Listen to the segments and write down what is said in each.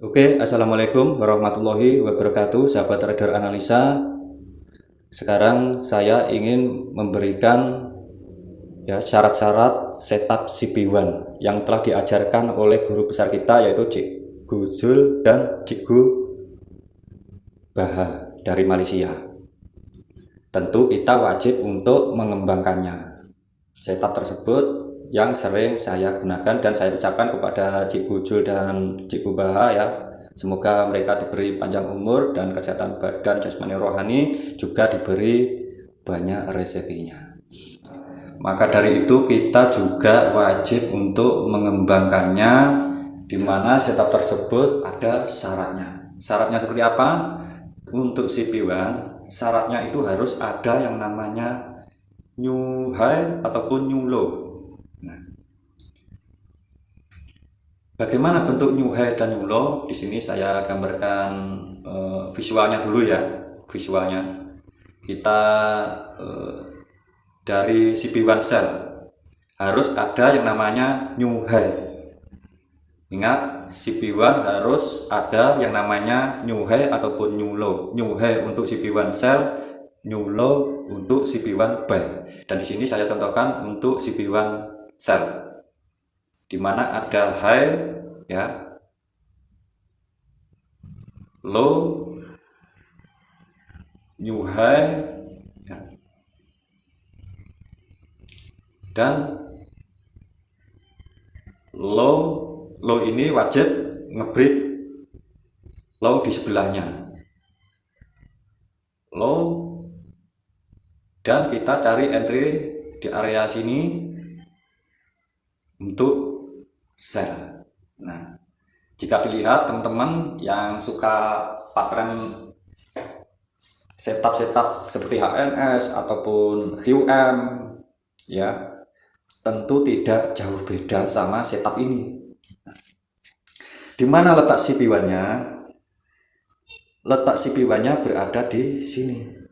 Oke, assalamualaikum warahmatullahi wabarakatuh, sahabat trader analisa. Sekarang saya ingin memberikan syarat-syarat setup CP1 yang telah diajarkan oleh guru besar kita, yaitu Cikgu Zul dan Cikgu Baha dari Malaysia. Tentu kita wajib untuk mengembangkannya. Setup tersebut yang sering saya gunakan dan saya ucapkan kepada Cikgu Jul dan Cikgu Baha ya. Semoga mereka diberi panjang umur dan kesehatan badan jasmani rohani, juga diberi banyak rezekinya. Maka dari itu kita juga wajib untuk mengembangkannya, di mana setup tersebut ada syaratnya. Syaratnya seperti apa? Untuk CP1 syaratnya itu harus ada yang namanya new high ataupun new low. Bagaimana bentuk new high dan new low? Di sini saya gambarkan visualnya dulu ya. Visualnya kita dari CP1 cell harus ada yang namanya new high. Ingat, CP1 harus ada yang namanya new high ataupun new low. New high untuk CP1 cell, new low untuk CP1 buy. Dan di sini saya contohkan untuk CP1 cell, di mana ada high ya, low, new high ya, dan low ini wajib ngebreak low di sebelahnya, low, dan kita cari entry di area sini untuk sell. Nah, jika dilihat teman-teman yang suka pattern setup seperti HNS ataupun QM ya, tentu tidak jauh beda sama setup ini. Di mana letak CP1-nya? Letak CP1-nya berada di sini.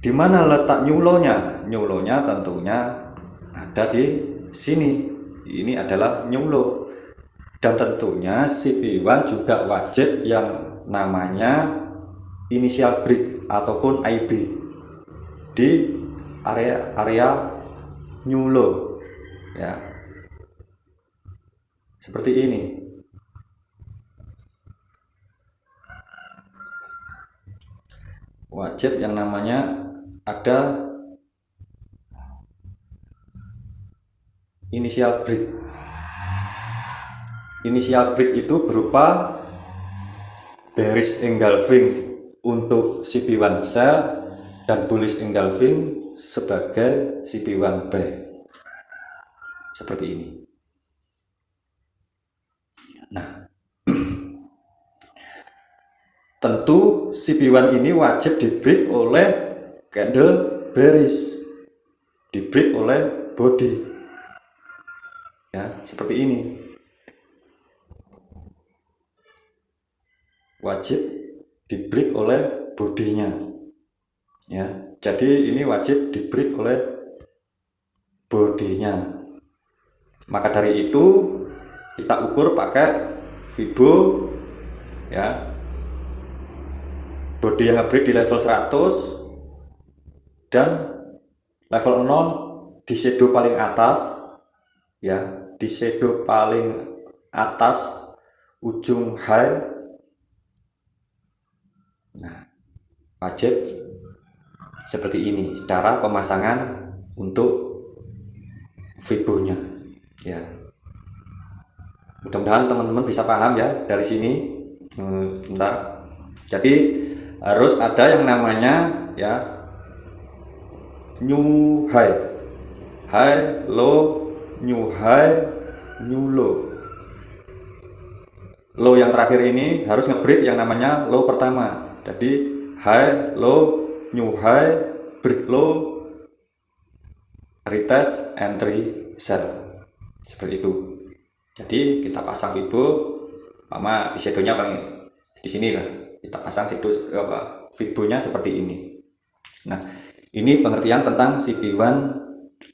Di mana letak new low-nya? New low-nya tentunya ada di sini. Ini adalah new low. Dan tentunya CP1 juga wajib yang namanya initial break ataupun IB di area new low ya. Seperti ini. Wajib yang namanya ada initial break. Initial break itu berupa bearish engulfing untuk CP1 sell dan bullish engulfing sebagai CP1 buy. Seperti ini. Nah, tentu CP1 ini wajib di break oleh candle bearish, di break oleh body ya, seperti ini. Wajib di break oleh bodinya ya. Jadi ini wajib di break oleh bodinya. Maka dari itu kita ukur pakai Fibo ya. Body yang nge-break di level 100 dan level 0 di shadow paling atas ya, di shadow paling atas ujung high. Nah, wajib seperti ini cara pemasangan untuk Fibo-nya ya. Mudah-mudahan teman-teman bisa paham ya dari sini. Sebentar. Jadi harus ada yang namanya ya new high, high, low, new high, new low. Low yang terakhir ini harus nge-break yang namanya low pertama. Jadi high, low, new high, break low, retest, entry, sell. Seperti itu. Jadi kita pasang Fibo, sama di shadownya paling di sini lah. Kita pasang shadow Fibo-nya seperti ini. Nah, ini pengertian tentang CP1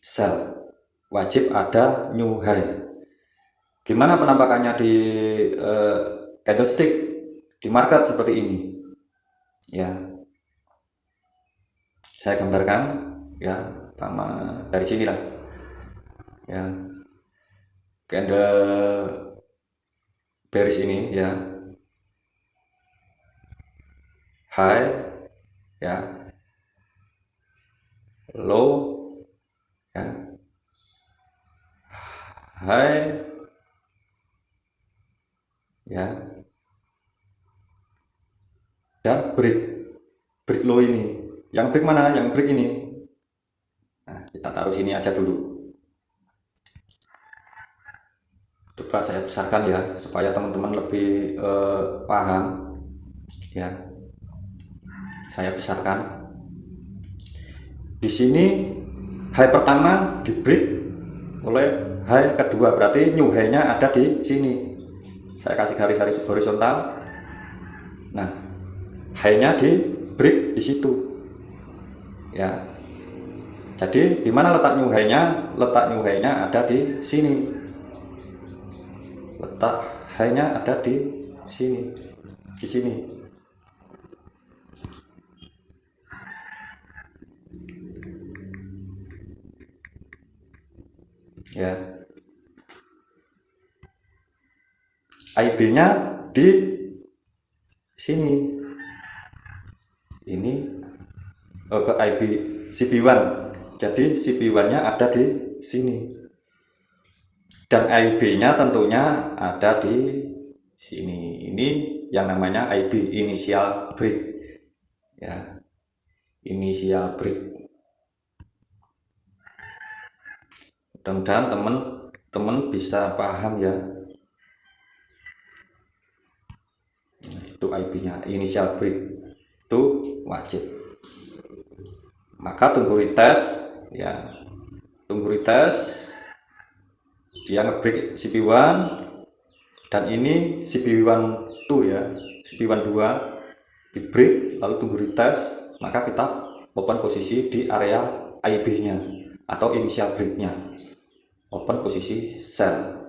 sell, wajib ada new high. Gimana penampakannya di candlestick di market seperti ini ya, saya gambarkan ya, sama dari sini lah ya, candle bearish ini ya, high ya, low ya, high ya, dan break low ini. Yang break mana? Yang break ini. Nah, kita taruh sini aja dulu. Coba saya besarkan ya, supaya teman-teman lebih paham ya. Saya besarkan. Di sini high pertama di break oleh high kedua, berarti new high-nya ada di sini. Saya kasih garis-garis horizontal. Nah, high-nya di break di situ ya. Jadi di mana letak new high-nya? Letak new high-nya ada di sini. Letak high-nya ada di sini. Di sini. Ya. IB-nya di sini. Ini ke IB CP1. Jadi CP1-nya ada di sini. Dan IB-nya tentunya ada di sini. Ini yang namanya IB, initial break. Ya. Initial break. Mudah-mudahan teman-teman bisa paham ya. Nah, itu IB-nya, initial break. Itu wajib. Maka tunggu retest ya, tunggu retest, dia ngebreak CP1 dan ini CP1 2 ya, CP1 2 di break, lalu tunggu retest, maka kita open posisi di area IB nya atau initial break nya, open posisi sell.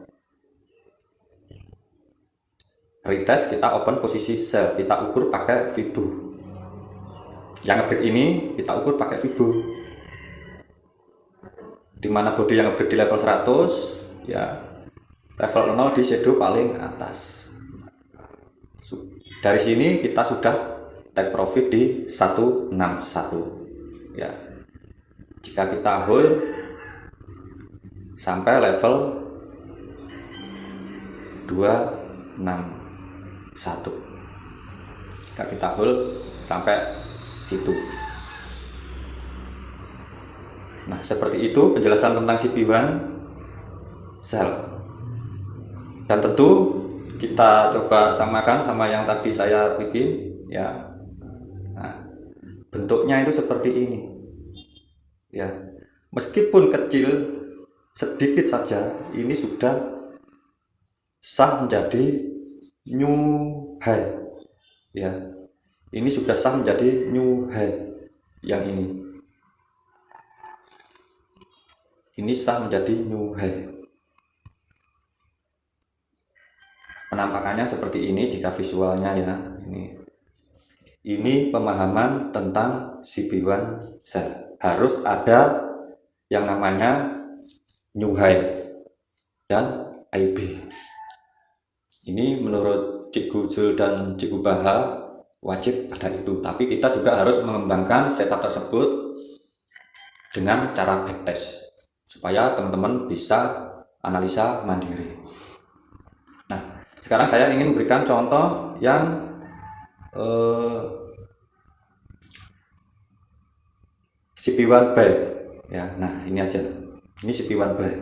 Retest kita open posisi sell, kita ukur pakai Fibo. Yang ngebreak ini kita ukur pakai Fibo. Dimana body yang ngebreak di level 100 ya, level 0 di shadow paling atas. Dari sini kita sudah take profit di 161 ya. Jika kita hold sampai level 261, jika kita hold sampai situ. Nah, seperti itu penjelasan tentang CP1 sell. Dan tentu kita coba samakan sama yang tadi saya bikin ya. Nah, bentuknya itu seperti ini ya. Meskipun kecil sedikit saja, ini sudah sah menjadi new high ya. Ini sudah sah menjadi new high. Yang ini sah menjadi new high. Penampakannya seperti ini jika visualnya ya. Ini pemahaman tentang CP1 sell. Harus ada yang namanya new high dan IB. Ini menurut Cikgu Jul dan Cikgu Baha wajib ada itu, tapi kita juga harus mengembangkan setup tersebut dengan cara backtest supaya teman-teman bisa analisa mandiri. Nah, sekarang saya ingin berikan contoh yang CP1 buy ya. Nah, ini aja, ini CP1 buy.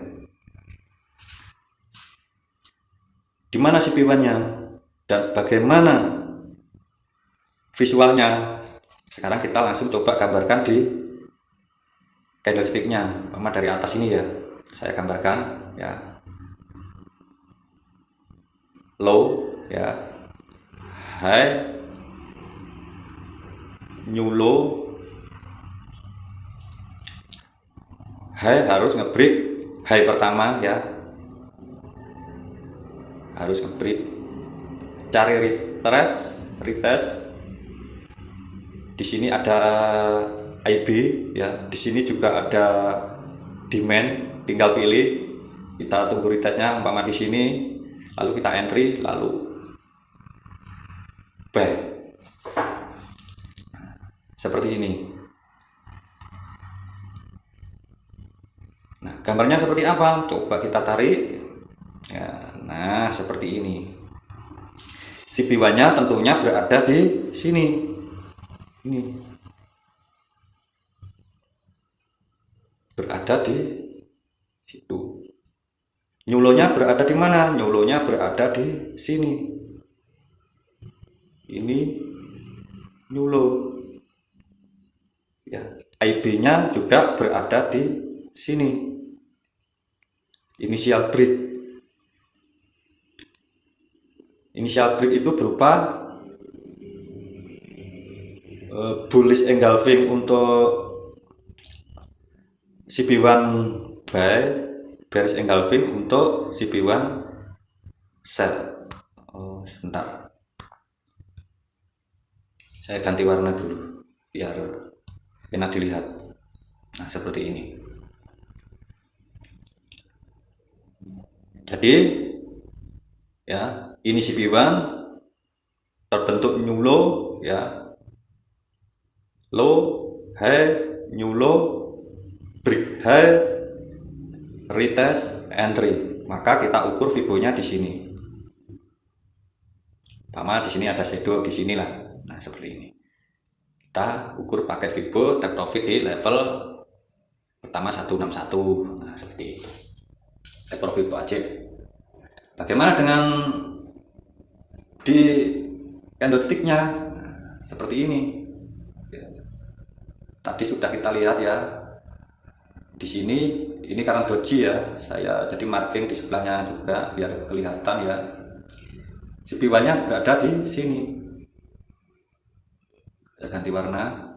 Di mana CP1-nya dan bagaimana visualnya? Sekarang kita langsung coba gambarkan di candlestick-nya. Dari atas ini ya, saya gambarkan ya. Low ya, high, new low, high harus ngebreak high pertama ya, harus ngebreak, cari retest. Di sini ada IB ya, di sini juga ada demand, tinggal pilih, kita tunggu retestnya umpama di sini, lalu kita entry, lalu buy seperti ini. Nah, gambarnya seperti apa? Coba kita tarik ya. Nah, seperti ini. CP1-nya tentunya berada di sini. Ini berada di situ. Nyulonya berada di mana? Nyulonya berada di sini. Ini nyulo. Ya, IB-nya juga berada di sini. Initial break. Initial break itu berupa bullish engulfing untuk CP1 buy, bearish engulfing untuk CP1 sell. Oh, sebentar. Saya ganti warna dulu biar enak dilihat. Nah, seperti ini. Jadi ya, ini CP1 terbentuk new low ya, low, high, new low, break high, retest, entry. Maka kita ukur Fibo-nya di sini. Sama di sini ada shadow di sinilah. Nah, seperti ini. Kita ukur pakai Fibo, take profit di level pertama 161. Nah, seperti itu. Take profit wajib. Bagaimana dengan di candlestick-nya? Nah, seperti ini. Tadi sudah kita lihat ya. Di sini ini karena doji ya, saya jadi marking di sebelahnya juga biar kelihatan ya. CP1-nya berada di sini. Saya ganti warna.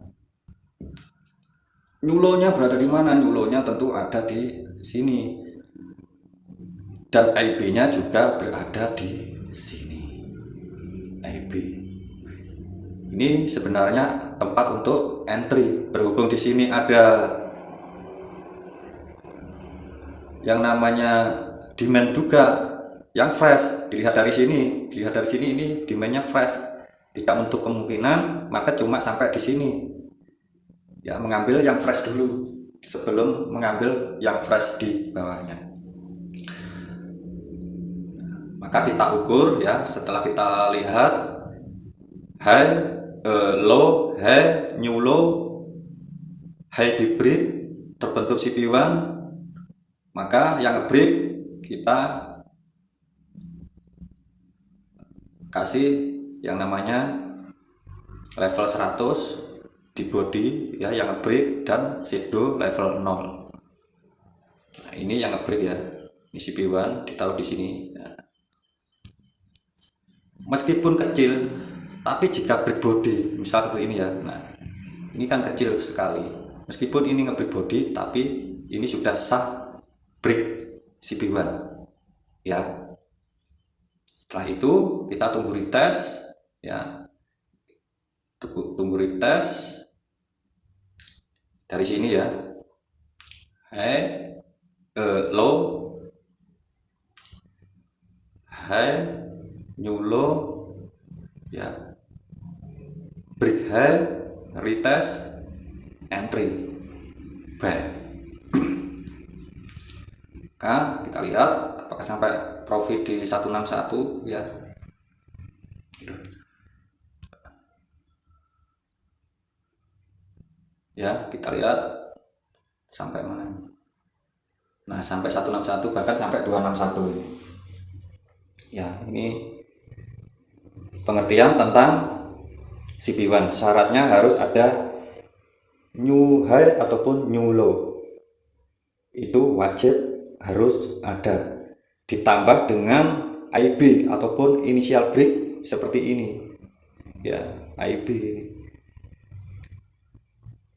Nyulonya berada di mana? Nyulonya tentu ada di sini. Dan IB-nya juga berada di sini. IB. Ini sebenarnya tempat untuk entry. Berhubung di sini ada yang namanya demand juga yang fresh. Dilihat dari sini ini demandnya fresh. Tidak untuk kemungkinan, maka cuma sampai di sini. Ya, mengambil yang fresh dulu sebelum mengambil yang fresh di bawahnya. Maka kita ukur ya, setelah kita lihat high, low, high, new low, high di break, terbentuk CP1, maka yang break kita kasih yang namanya level 100 di body ya, yang break, dan shadow level 0. Nah, ini yang break ya, ini CP1 ditaruh di sini. Nah, meskipun kecil, tapi jika break body misal seperti ini ya, nah ini kan kecil sekali, meskipun ini nge-break body, tapi ini sudah sah break CP1 ya. Setelah itu kita tunggu retest ya, tunggu retest dari sini ya, high, low, high, new low ya, break high, retest, entry, buy. Maka kita lihat apakah sampai profit di 161 ya. Ya, kita lihat sampai mana. Nah, sampai 161, bahkan sampai 261 ini. Ya, ini pengertian tentang CP1. Syaratnya harus ada new high ataupun new low. Itu wajib harus ada. Ditambah dengan IB ataupun initial break seperti ini. Ya, IB ini.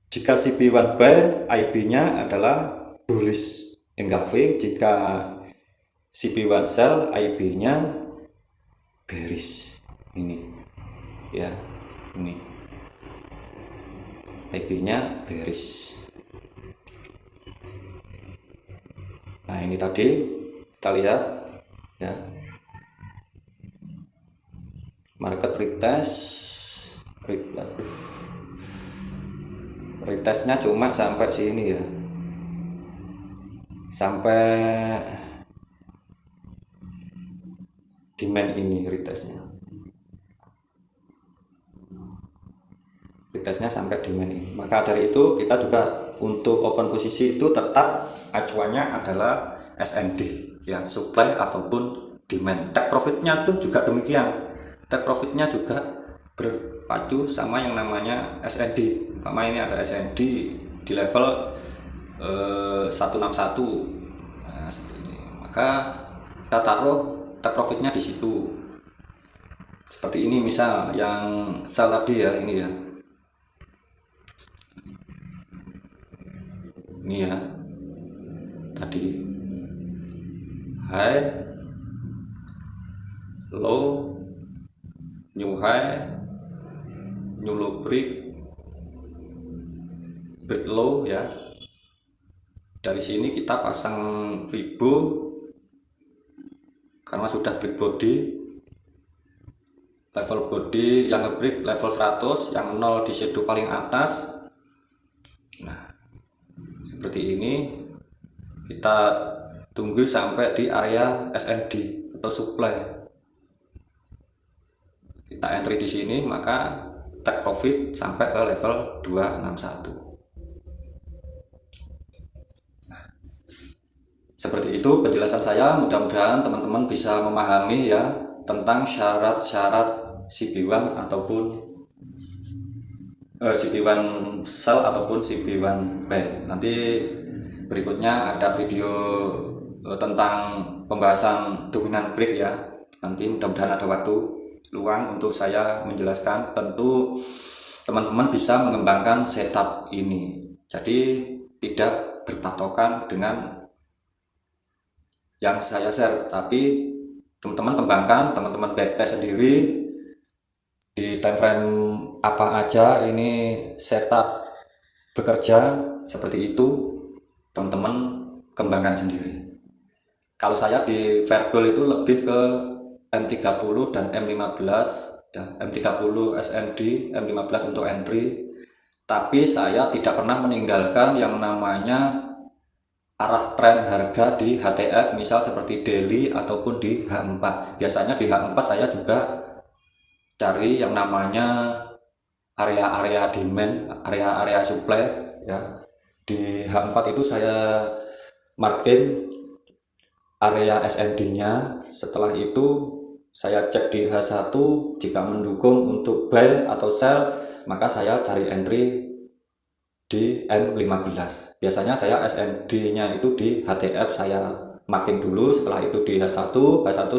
Jika CP1 buy, IB-nya adalah bullish engulfing, jika CP1 sell IB-nya bearish. Ini ya, ini IB-nya bearish. Nah, ini tadi kita lihat ya, market retestnya cuma sampai sini ya, sampai demand ini retestnya sampai demand ini. Maka dari itu kita juga untuk open posisi itu tetap acuannya adalah SND ya, supply ataupun demand. Take profitnya pun juga demikian, take profitnya juga berpacu sama yang namanya SND. Pertama ini ada SND di level 161, nah seperti ini, maka kita taruh take profitnya di situ. Seperti ini misal yang sell tadi ya, ini ya, ini ya tadi high, low, new high, new low break low ya. Dari sini kita pasang Fibo karena sudah break body, level body yang nge-break level 100, yang 0 di shadow paling atas. Nah seperti ini, kita tunggu sampai di area SND atau supply, kita entry di sini, maka take profit sampai ke level 261. Nah, seperti itu penjelasan saya. Mudah-mudahan teman-teman bisa memahami ya tentang syarat-syarat CP1 ataupun CP1 sell ataupun CP1 buy. Nanti berikutnya ada video tentang pembahasan dominan break ya. Nanti mudah-mudahan ada waktu luang untuk saya menjelaskan. Tentu teman-teman bisa mengembangkan setup ini, jadi tidak berpatokan dengan yang saya share, tapi teman-teman kembangkan, teman-teman backtest sendiri di time frame apa aja ini setup bekerja seperti itu, teman-teman kembangkan sendiri. Kalau saya di Fairgold itu lebih ke M30 dan M15 ya, M30 SND, M15 untuk entry. Tapi saya tidak pernah meninggalkan yang namanya arah tren harga di HTF, misal seperti daily ataupun di H4. Biasanya di H4 saya juga cari yang namanya area-area demand, area-area supply ya. Di H4 itu saya marking area SND-nya. Setelah itu saya cek di H1, jika mendukung untuk buy atau sell, maka saya cari entry di M15. Biasanya saya SND-nya itu di HTF saya marking dulu, setelah itu di H1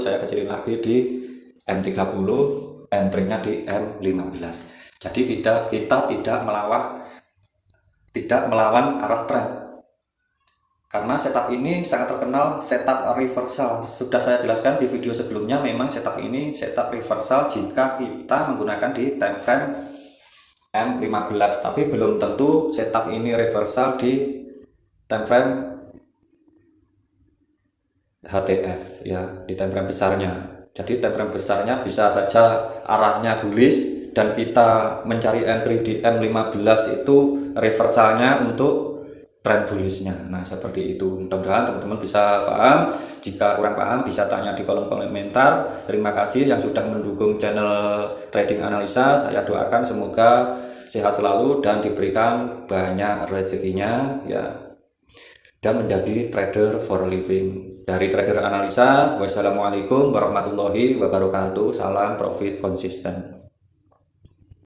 saya kecilin lagi di M30, entry-nya di M15. Jadi kita tidak melawan arah tren. Karena setup ini sangat terkenal, setup reversal. Sudah saya jelaskan di video sebelumnya, memang setup ini setup reversal jika kita menggunakan di time frame M15, tapi belum tentu setup ini reversal di time frame HTF ya, di time frame besarnya. Jadi time frame besarnya bisa saja arahnya bullish dan kita mencari entry di M15 itu reversalnya untuk tren bullishnya. Nah seperti itu. Mudah-mudahan teman-teman bisa paham. Jika kurang paham bisa tanya di kolom komentar. Terima kasih yang sudah mendukung channel Trading Analisa. Saya doakan semoga sehat selalu dan diberikan banyak rezekinya ya, dan menjadi trader for living. Dari Trader Analisa, wassalamualaikum warahmatullahi wabarakatuh. Salam profit konsisten.